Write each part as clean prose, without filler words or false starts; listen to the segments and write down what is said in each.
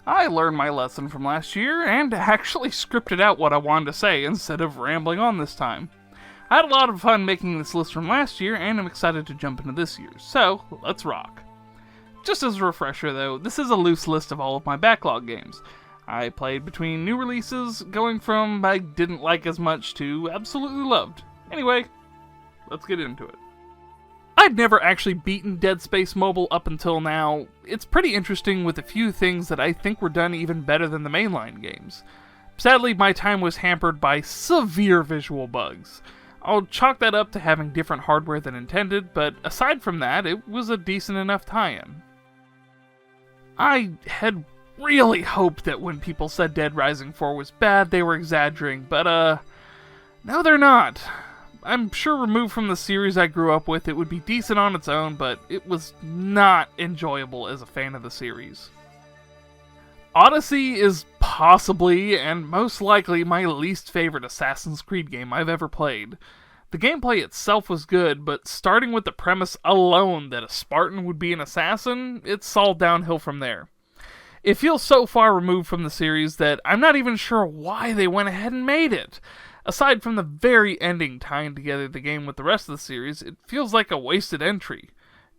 I learned my lesson from last year and actually scripted out what I wanted to say instead of rambling on this time. I had a lot of fun making this list from last year, and I'm excited to jump into this year's, so let's rock. Just as a refresher though, this is a loose list of all of my backlog games. I played between new releases, going from I didn't like as much to absolutely loved. Anyway, let's get into it. I'd never actually beaten Dead Space Mobile up until now. It's pretty interesting with a few things that I think were done even better than the mainline games. Sadly, my time was hampered by severe visual bugs. I'll chalk that up to having different hardware than intended, but aside from that, it was a decent enough tie-in. I had really hoped that when people said Dead Rising 4 was bad, they were exaggerating, but no they're not. I'm sure removed from the series I grew up with, it would be decent on its own, but it was not enjoyable as a fan of the series. Odyssey is possibly, and most likely, my least favorite Assassin's Creed game I've ever played. The gameplay itself was good, but starting with the premise alone that a Spartan would be an assassin, it's all downhill from there. It feels so far removed from the series that I'm not even sure why they went ahead and made it. Aside from the very ending tying together the game with the rest of the series, it feels like a wasted entry.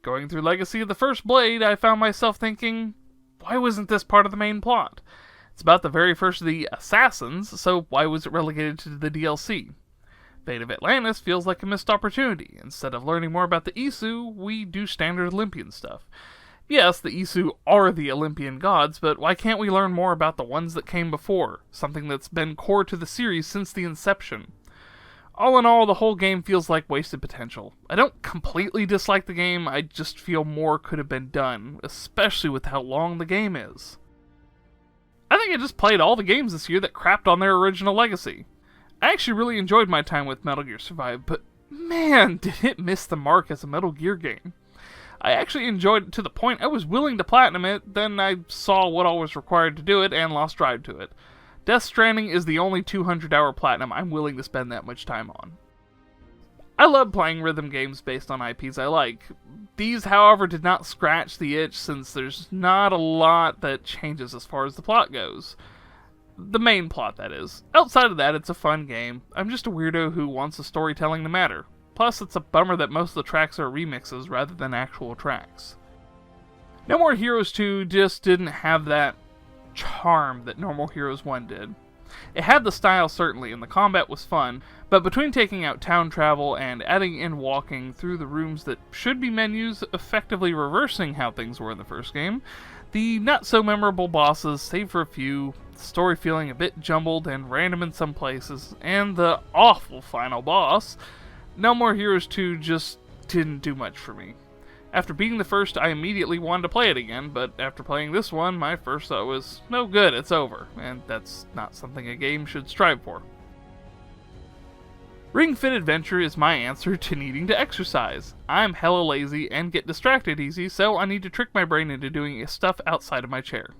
Going through Legacy of the First Blade, I found myself thinking, why wasn't this part of the main plot? It's about the very first of the Assassins, so why was it relegated to the DLC? Fate of Atlantis feels like a missed opportunity. Instead of learning more about the Isu, we do standard Olympian stuff. Yes, the Isu are the Olympian gods, but why can't we learn more about the ones that came before? Something that's been core to the series since the inception. All in all, the whole game feels like wasted potential. I don't completely dislike the game, I just feel more could have been done, especially with how long the game is. I think I just played all the games this year that crapped on their original legacy. I actually really enjoyed my time with Metal Gear Survive, but man, did it miss the mark as a Metal Gear game. I actually enjoyed it to the point I was willing to platinum it, then I saw what all was required to do it and lost drive to it. Death Stranding is the only 200-hour platinum I'm willing to spend that much time on. I love playing rhythm games based on IPs I like. These, however, did not scratch the itch since there's not a lot that changes as far as the plot goes. The main plot, that is. Outside of that, it's a fun game. I'm just a weirdo who wants the storytelling to matter. Plus, it's a bummer that most of the tracks are remixes rather than actual tracks. No More Heroes 2 just didn't have that charm that No More Heroes 1 did. It had the style certainly, and the combat was fun, but between taking out town travel and adding in walking through the rooms that should be menus, effectively reversing how things were in the first game, the not-so-memorable bosses, save for a few, the story feeling a bit jumbled and random in some places, and the awful final boss, No More Heroes 2 just didn't do much for me. After beating the first, I immediately wanted to play it again, but after playing this one, my first thought was, no good, it's over, and that's not something a game should strive for. Ring Fit Adventure is my answer to needing to exercise. I'm hella lazy and get distracted easy, so I need to trick my brain into doing stuff outside of my chair.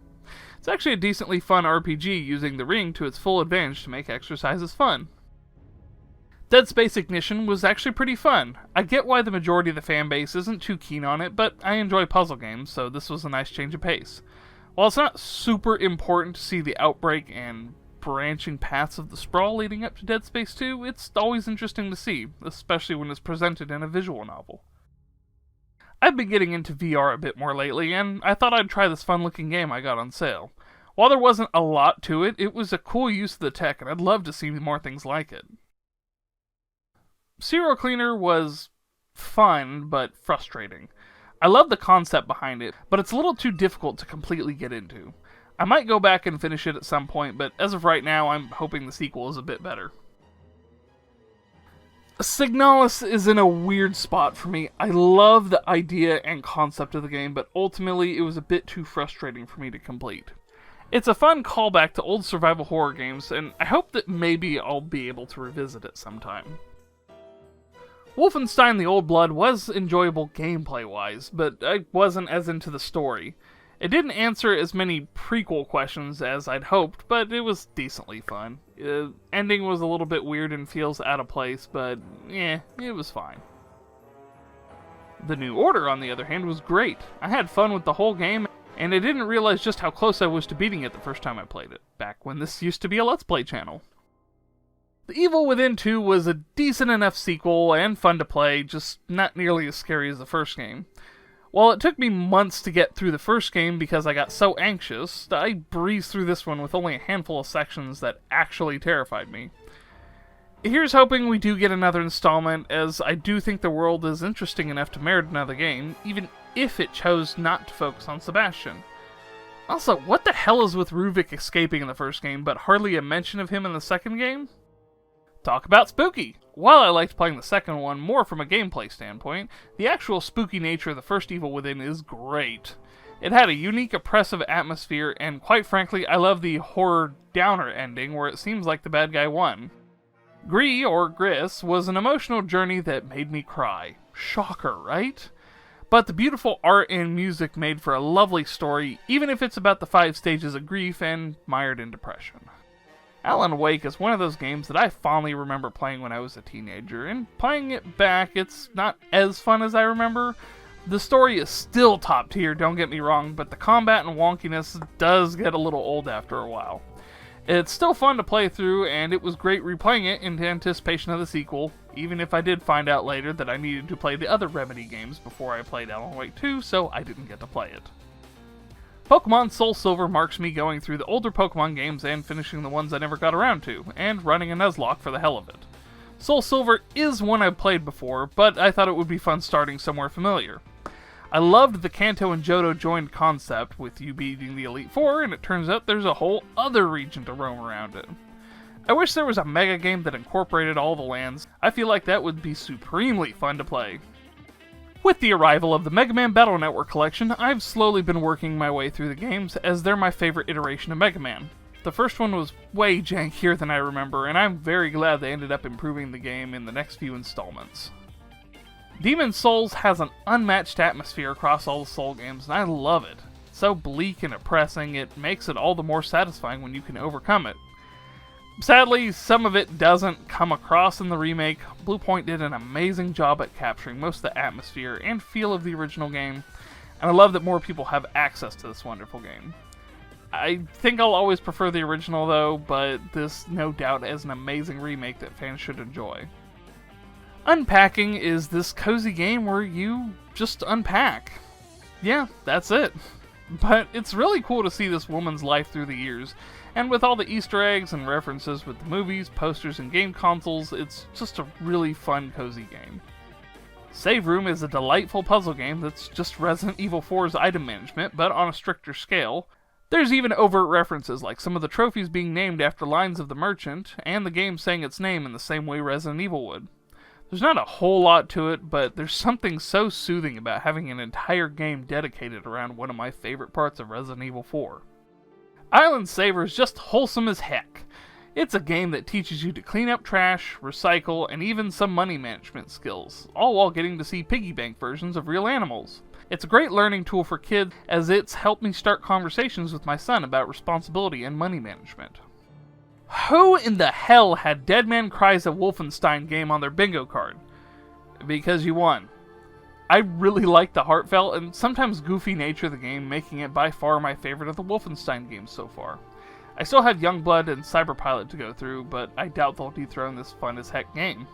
It's actually a decently fun RPG using the ring to its full advantage to make exercises fun. Dead Space Ignition was actually pretty fun. I get why the majority of the fanbase isn't too keen on it, but I enjoy puzzle games, so this was a nice change of pace. While it's not super important to see the outbreak and branching paths of the sprawl leading up to Dead Space 2, it's always interesting to see, especially when it's presented in a visual novel. I've been getting into VR a bit more lately, and I thought I'd try this fun-looking game I got on sale. While there wasn't a lot to it, it was a cool use of the tech, and I'd love to see more things like it. Serial Cleaner was fun, but frustrating. I love the concept behind it, but it's a little too difficult to completely get into. I might go back and finish it at some point, but as of right now, I'm hoping the sequel is a bit better. Signalis is in a weird spot for me. I love the idea and concept of the game, but ultimately it was a bit too frustrating for me to complete. It's a fun callback to old survival horror games, and I hope that maybe I'll be able to revisit it sometime. Wolfenstein: The Old Blood was enjoyable gameplay-wise, but I wasn't as into the story. It didn't answer as many prequel questions as I'd hoped, but it was decently fun. Ending was a little bit weird and feels out of place, but it was fine. The New Order, on the other hand, was great. I had fun with the whole game, and I didn't realize just how close I was to beating it the first time I played it, back when this used to be a Let's Play channel. The Evil Within 2 was a decent enough sequel and fun to play, just not nearly as scary as the first game. While it took me months to get through the first game because I got so anxious, I breezed through this one with only a handful of sections that actually terrified me. Here's hoping we do get another installment, as I do think the world is interesting enough to merit another game, even if it chose not to focus on Sebastian. Also, what the hell is with Ruvik escaping in the first game, but hardly a mention of him in the second game? Talk about spooky! While I liked playing the second one more from a gameplay standpoint, the actual spooky nature of the first Evil Within is great. It had a unique, oppressive atmosphere, and quite frankly, I love the horror downer ending where it seems like the bad guy won. Gree, or Gris, was an emotional journey that made me cry. Shocker, right? But the beautiful art and music made for a lovely story, even if it's about the 5 stages of grief and mired in depression. Alan Wake is one of those games that I fondly remember playing when I was a teenager, and playing it back, it's not as fun as I remember. The story is still top tier, don't get me wrong, but the combat and wonkiness does get a little old after a while. It's still fun to play through, and it was great replaying it in anticipation of the sequel, even if I did find out later that I needed to play the other Remedy games before I played Alan Wake 2, so I didn't get to play it. Pokemon Soul Silver marks me going through the older Pokemon games and finishing the ones I never got around to, and running a Nuzlocke for the hell of it. Soul Silver is one I've played before, but I thought it would be fun starting somewhere familiar. I loved the Kanto and Johto joined concept, with you beating the Elite Four, and it turns out there's a whole other region to roam around in. I wish there was a mega game that incorporated all the lands. I feel like that would be supremely fun to play. With the arrival of the Mega Man Battle Network collection, I've slowly been working my way through the games, as they're my favorite iteration of Mega Man. The first one was way jankier than I remember, and I'm very glad they ended up improving the game in the next few installments. Demon's Souls has an unmatched atmosphere across all the Soul games, and I love it. It's so bleak and depressing, it makes it all the more satisfying when you can overcome it. Sadly, some of it doesn't come across in the remake. Bluepoint did an amazing job at capturing most of the atmosphere and feel of the original game, and I love that more people have access to this wonderful game. I think I'll always prefer the original though, but this no doubt is an amazing remake that fans should enjoy. Unpacking is this cozy game where you just unpack. Yeah, that's it. But it's really cool to see this woman's life through the years, and with all the Easter eggs and references with the movies, posters, and game consoles, it's just a really fun, cozy game. Save Room is a delightful puzzle game that's just Resident Evil 4's item management, but on a stricter scale. There's even overt references, like some of the trophies being named after lines of the merchant, and the game saying its name in the same way Resident Evil would. There's not a whole lot to it, but there's something so soothing about having an entire game dedicated around one of my favorite parts of Resident Evil 4. Island Saver is just wholesome as heck. It's a game that teaches you to clean up trash, recycle, and even some money management skills, all while getting to see piggy bank versions of real animals. It's a great learning tool for kids, as it's helped me start conversations with my son about responsibility and money management. Who in the hell had DEDMan Cries of Wolfenstein game on their bingo card? Because you won. I really like the heartfelt and sometimes goofy nature of the game, making it by far my favorite of the Wolfenstein games so far. I still have Youngblood and Cyberpilot to go through, but I doubt they'll dethrone this fun as heck game.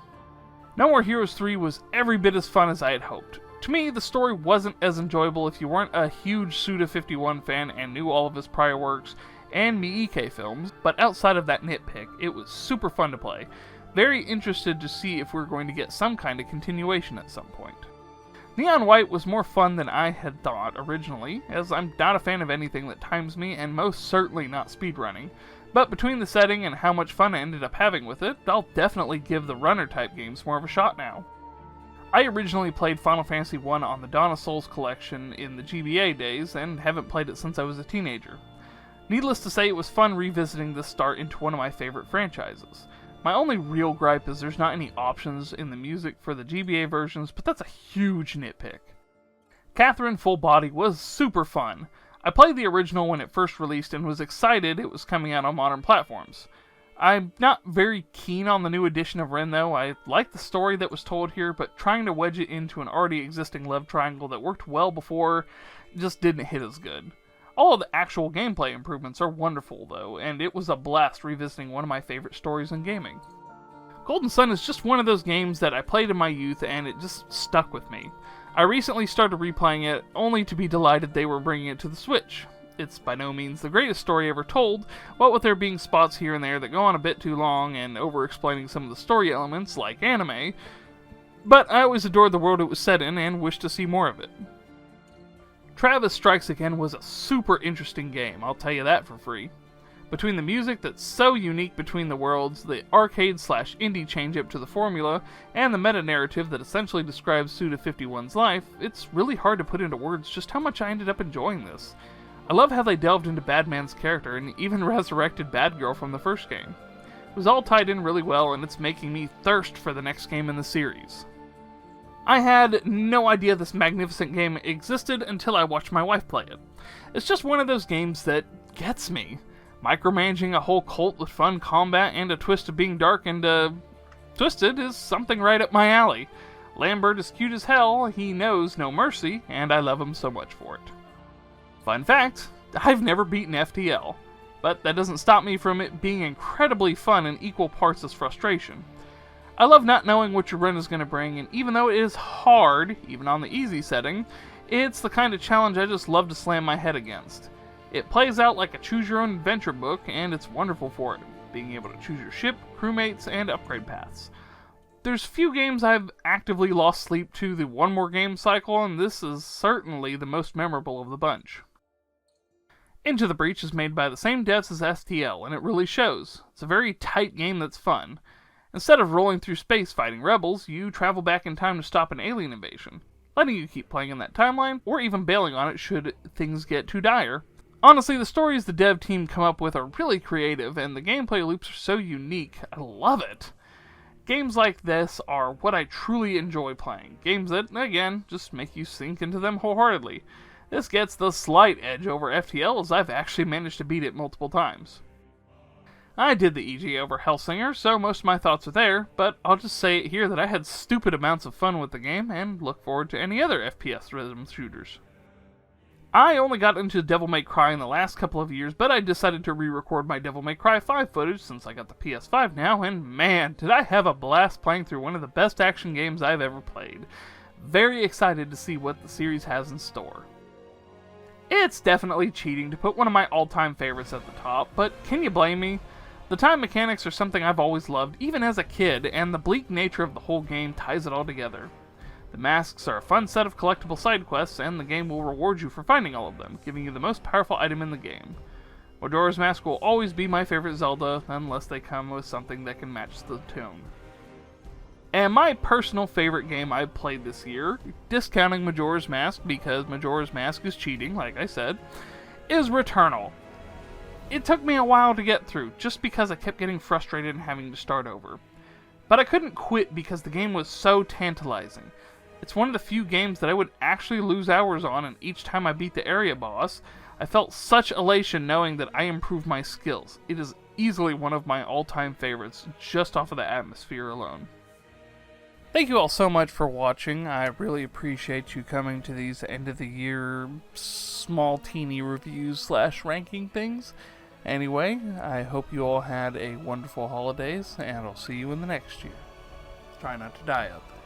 No More Heroes 3 was every bit as fun as I had hoped. To me, the story wasn't as enjoyable if you weren't a huge Suda51 fan and knew all of his prior works and Miike films, but outside of that nitpick, it was super fun to play. Very interested to see if we're going to get some kind of continuation at some point. Neon White was more fun than I had thought originally, as I'm not a fan of anything that times me, and most certainly not speedrunning. But between the setting and how much fun I ended up having with it, I'll definitely give the runner-type games more of a shot now. I originally played Final Fantasy I on the Dawn of Souls collection in the GBA days, and haven't played it since I was a teenager. Needless to say, it was fun revisiting this start into one of my favorite franchises. My only real gripe is there's not any options in the music for the GBA versions, but that's a huge nitpick. Catherine Full Body was super fun. I played the original when it first released and was excited it was coming out on modern platforms. I'm not very keen on the new edition of Ren though. I like the story that was told here, but trying to wedge it into an already existing love triangle that worked well before just didn't hit as good. All of the actual gameplay improvements are wonderful though, and it was a blast revisiting one of my favorite stories in gaming. Golden Sun is just one of those games that I played in my youth and it just stuck with me. I recently started replaying it, only to be delighted they were bringing it to the Switch. It's by no means the greatest story ever told, what with there being spots here and there that go on a bit too long and over-explaining some of the story elements, like anime, but I always adored the world it was set in and wished to see more of it. Travis Strikes Again was a super interesting game, I'll tell you that for free. Between the music that's so unique between the worlds, the arcade/indie change-up to the formula, and the meta-narrative that essentially describes Suda51's life, it's really hard to put into words just how much I ended up enjoying this. I love how they delved into Badman's character and even resurrected Badgirl from the first game. It was all tied in really well, and it's making me thirst for the next game in the series. I had no idea this magnificent game existed until I watched my wife play it. It's just one of those games that gets me. Micromanaging a whole cult with fun combat and a twist of being dark and, twisted is something right up my alley. Lambert is cute as hell, he knows no mercy, and I love him so much for it. Fun fact, I've never beaten FTL, but that doesn't stop me from it being incredibly fun in equal parts as frustration. I love not knowing what your run is going to bring, and even though it is hard, even on the easy setting, it's the kind of challenge I just love to slam my head against. It plays out like a choose-your-own-adventure book, and it's wonderful for it, being able to choose your ship, crewmates, and upgrade paths. There's few games I've actively lost sleep to the one more game cycle, and this is certainly the most memorable of the bunch. Into the Breach is made by the same devs as FTL, and it really shows. It's a very tight game that's fun. Instead of rolling through space fighting rebels, you travel back in time to stop an alien invasion, letting you keep playing in that timeline, or even bailing on it should things get too dire. Honestly, the stories the dev team come up with are really creative, and the gameplay loops are so unique. I love it. Games like this are what I truly enjoy playing. Games that, again, just make you sink into them wholeheartedly. This gets the slight edge over FTL, as I've actually managed to beat it multiple times. I did the EG over Hellsinger, so most of my thoughts are there, but I'll just say it here that I had stupid amounts of fun with the game, and look forward to any other FPS rhythm shooters. I only got into Devil May Cry in the last couple of years, but I decided to re-record my Devil May Cry 5 footage since I got the PS5 now, and man, did I have a blast playing through one of the best action games I've ever played. Very excited to see what the series has in store. It's definitely cheating to put one of my all-time favorites at the top, but can you blame me? The time mechanics are something I've always loved, even as a kid, and the bleak nature of the whole game ties it all together. The masks are a fun set of collectible side quests, and the game will reward you for finding all of them, giving you the most powerful item in the game. Majora's Mask will always be my favorite Zelda, unless they come with something that can match the tune. And my personal favorite game I've played this year, discounting Majora's Mask because Majora's Mask is cheating, like I said, is Returnal. It took me a while to get through, just because I kept getting frustrated and having to start over. But I couldn't quit because the game was so tantalizing. It's one of the few games that I would actually lose hours on, and each time I beat the area boss, I felt such elation knowing that I improved my skills. It is easily one of my all-time favorites, just off of the atmosphere alone. Thank you all so much for watching. I really appreciate you coming to these end-of-the-year small teeny reviews / ranking things. Anyway, I hope you all had a wonderful holidays, and I'll see you in the next year. Try not to die out there.